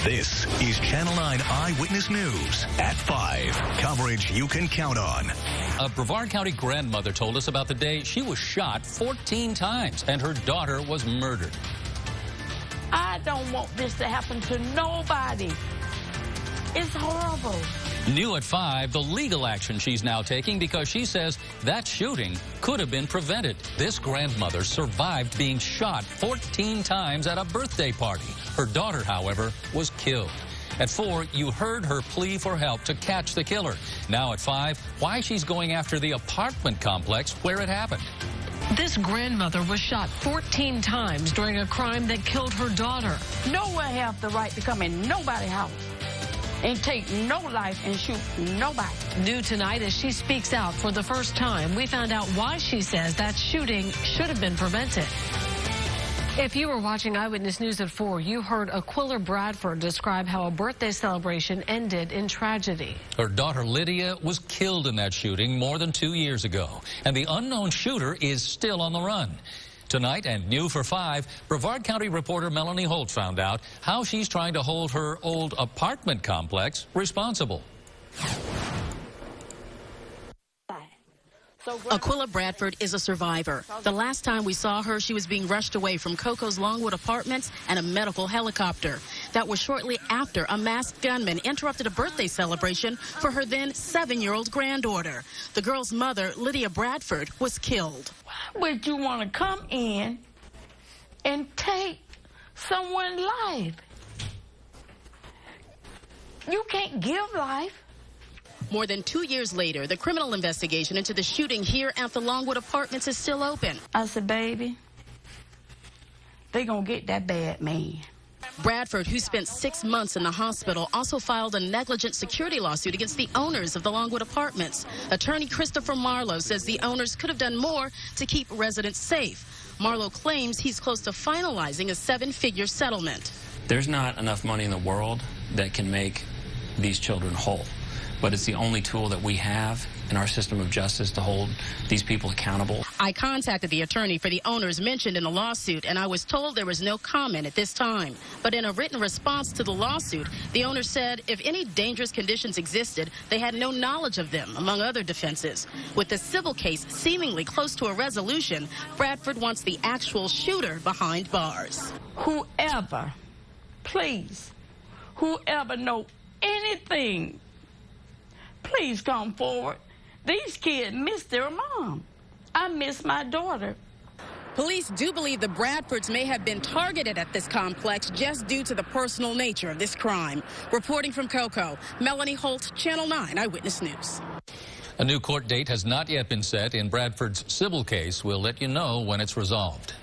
This is Channel 9 Eyewitness News at 5. Coverage you can count on. A Brevard County grandmother told us about the day she was shot 14 times and her daughter was murdered. I don't want this to happen to nobody. It's horrible. New at 5, the legal action she's now taking because she says that shooting could have been prevented. This grandmother survived being shot 14 times at a birthday party. Her daughter, however, was killed. At 4, you heard her plea for help to catch the killer. Now at 5, why she's going after the apartment complex where it happened. This grandmother was shot 14 times during a crime that killed her daughter. No one have the right to come in nobody's house and take no life and shoot nobody. New tonight as she speaks out for the first time, we found out why she says that shooting should have been prevented. If you were watching Eyewitness News at 4, you heard Aquila Bradford describe how a birthday celebration ended in tragedy. Her daughter Lydia was killed in that shooting more than 2 years ago, and the unknown shooter is still on the run. Tonight, and new for 5, Brevard County reporter Melanie Holt found out how she's trying to hold her old apartment complex responsible. Aquila Bradford is a survivor. The last time we saw her, she was being rushed away from Coco's Longwood Apartments and a medical helicopter. That was shortly after a masked gunman interrupted a birthday celebration for her then 7-year-old granddaughter. The girl's mother, Lydia Bradford, was killed. Why would you want to come in and take someone's life? You can't give life. More than 2 years later, the criminal investigation into the shooting here at the Longwood Apartments is still open. I said, baby, they gonna get that bad man. Bradford, who spent 6 months in the hospital, also filed a negligent security lawsuit against the owners of the Longwood Apartments. Attorney Christopher Marlowe says the owners could have done more to keep residents safe. Marlowe claims he's close to finalizing a 7-figure settlement. There's not enough money in the world that can make these children whole. But it's the only tool that we have in our system of justice to hold these people accountable. I contacted the attorney for the owners mentioned in the lawsuit, and I was told there was no comment at this time. But in a written response to the lawsuit, the owners said if any dangerous conditions existed, they had no knowledge of them, among other defenses. With the civil case seemingly close to a resolution, Bradford wants the actual shooter behind bars. Whoever, please, whoever know anything, please come forward. These kids miss their mom. I miss my daughter. Police do believe the Bradfords may have been targeted at this complex just due to the personal nature of this crime. Reporting from Cocoa, Melanie Holt, Channel 9 Eyewitness News. A new court date has not yet been set in Bradford's civil case. We'll let you know when it's resolved.